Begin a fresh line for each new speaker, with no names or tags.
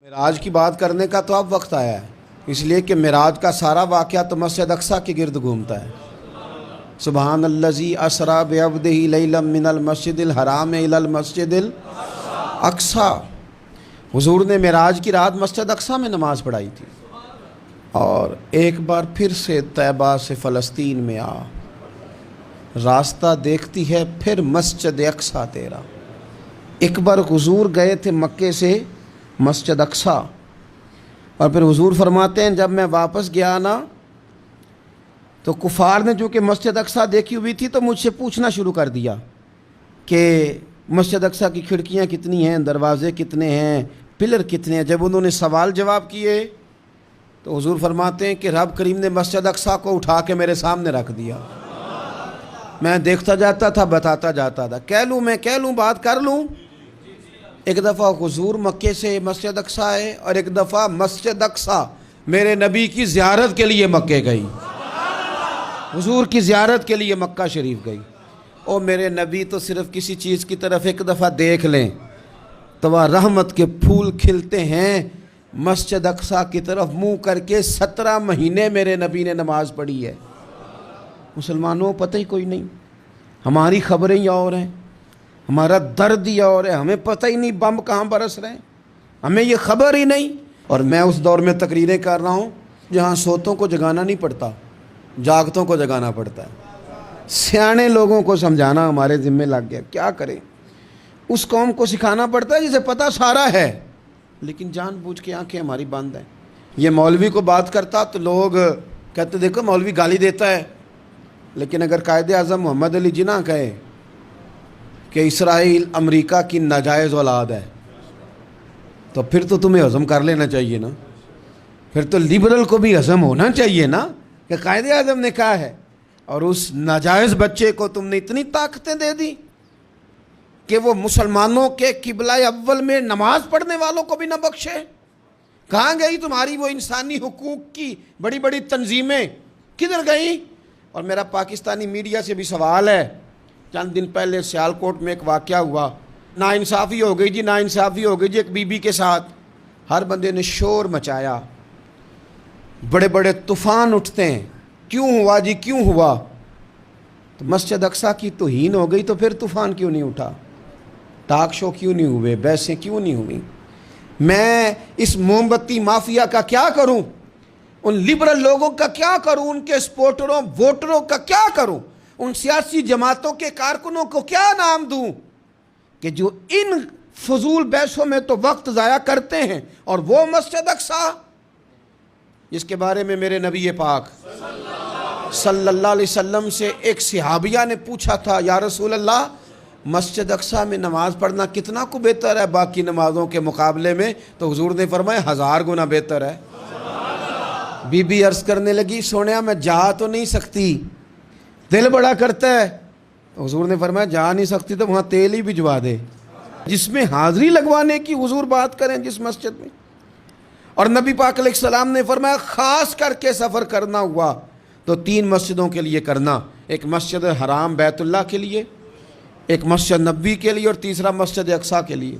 معراج کی بات کرنے کا تو اب وقت آیا ہے، اس لیے کہ معراج کا سارا واقعہ تو مسجد اقصیٰ کے گرد گھومتا ہے۔ سبحان الذی اسریٰ بعبدہ لیلا من المسجد الحرام الی المسجد الاقصیٰ۔ حضور نے معراج کی رات مسجد اقصیٰ میں نماز پڑھائی تھی، اور ایک بار پھر سے طیبہ سے فلسطین میں آ، راستہ دیکھتی ہے پھر مسجد اقصیٰ تیرا۔ ایک بار حضور گئے تھے مکے سے مسجد اقصیٰ، اور پھر حضور فرماتے ہیں جب میں واپس گیا نا تو کفار نے جو کہ مسجد اقصیٰ دیکھی ہوئی تھی تو مجھ سے پوچھنا شروع کر دیا کہ مسجد اقصیٰ کی کھڑکیاں کتنی ہیں، دروازے کتنے ہیں، پلر کتنے ہیں۔ جب انہوں نے سوال جواب کیے تو حضور فرماتے ہیں کہ رب کریم نے مسجد اقصیٰ کو اٹھا کے میرے سامنے رکھ دیا۔ میں دیکھتا جاتا تھا، بتاتا جاتا تھا، کہہ لوں بات کر لوں۔ ایک دفعہ حضور مکے سے مسجد اقصیٰ آئے، اور ایک دفعہ مسجد اقصیٰ میرے نبی کی زیارت کے لیے مکے گئی، حضور کی زیارت کے لیے مکہ شریف گئی۔ اور میرے نبی تو صرف کسی چیز کی طرف ایک دفعہ دیکھ لیں تو وہاں رحمت کے پھول کھلتے ہیں۔ مسجد اقصیٰ کی طرف منہ کر کے 17 مہینے میرے نبی نے نماز پڑھی ہے۔ مسلمانوں پتہ ہی کوئی نہیں، ہماری خبریں ہی اور ہیں، ہمارا درد ہی اور ہے، ہمیں پتہ ہی نہیں بم کہاں برس رہے ہیں، ہمیں یہ خبر ہی نہیں۔ اور میں اس دور میں تقریریں کر رہا ہوں جہاں سوتوں کو جگانا نہیں پڑتا، جاگتوں کو جگانا پڑتا ہے۔ سیانے لوگوں کو سمجھانا ہمارے ذمہ لگ گیا، کیا کریں؟ اس قوم کو سکھانا پڑتا ہے جسے پتہ سارا ہے، لیکن جان بوجھ کے آنکھیں ہماری بند ہیں۔ یہ مولوی کو بات کرتا تو لوگ کہتے دیکھو مولوی گالی دیتا ہے، لیکن اگر قائد اعظم محمد علی جناح کہے کہ اسرائیل امریکہ کی ناجائز اولاد ہے تو پھر تو تمہیں ہضم کر لینا چاہیے نا، پھر تو لبرل کو بھی ہضم ہونا چاہیے نا کہ قائد اعظم نے کہا ہے، اور اس ناجائز بچے کو تم نے اتنی طاقتیں دے دی کہ وہ مسلمانوں کے قبلہ اول میں نماز پڑھنے والوں کو بھی نہ بخشے۔ کہاں گئی تمہاری وہ انسانی حقوق کی بڑی بڑی تنظیمیں، کدھر گئیں؟ اور میرا پاکستانی میڈیا سے بھی سوال ہے، چند دن پہلے سیالکوٹ میں ایک واقعہ ہوا، ناانصافی ہو گئی جی، ناانصافی ہو گئی جی ایک بی بی کے ساتھ۔ ہر بندے نے شور مچایا، بڑے بڑے طوفان اٹھتے ہیں، کیوں ہوا جی کیوں ہوا؟ تو مسجد اقصیٰ کی توہین ہو گئی تو پھر طوفان کیوں نہیں اٹھا؟ ٹاک شو کیوں نہیں ہوئے؟ بحثیں کیوں نہیں ہوئی؟ میں اس موم بتی مافیا کا کیا کروں؟ ان لبرل لوگوں کا کیا کروں؟ ان کے سپورٹروں ووٹروں کا کیا کروں؟ ان سیاسی جماعتوں کے کارکنوں کو کیا نام دوں کہ جو ان فضول بحثوں میں تو وقت ضائع کرتے ہیں، اور وہ مسجد اقصیٰ جس کے بارے میں میرے نبی پاک صلی اللہ علیہ وسلم سے ایک صحابیہ نے پوچھا تھا، یا رسول اللہ مسجد اقصیٰ میں نماز پڑھنا کتنا کو بہتر ہے باقی نمازوں کے مقابلے میں؟ تو حضور نے فرمایا 1000 گنا بہتر ہے۔ بی بی عرض کرنے لگی، سونیا میں جا تو نہیں سکتی، دل بڑا کرتا ہے۔ حضور نے فرمایا جا نہیں سکتی تو وہاں تیل ہی بھجوا دے، جس میں حاضری لگوانے کی حضور بات کریں جس مسجد میں۔ اور نبی پاک علیہ السلام نے فرمایا خاص کر کے سفر کرنا ہوا تو 3 مسجدوں کے لیے کرنا، ایک مسجد حرام بیت اللہ کے لیے، ایک مسجد نبوی کے لیے، اور تیسرا مسجد اقصیٰ کے لیے۔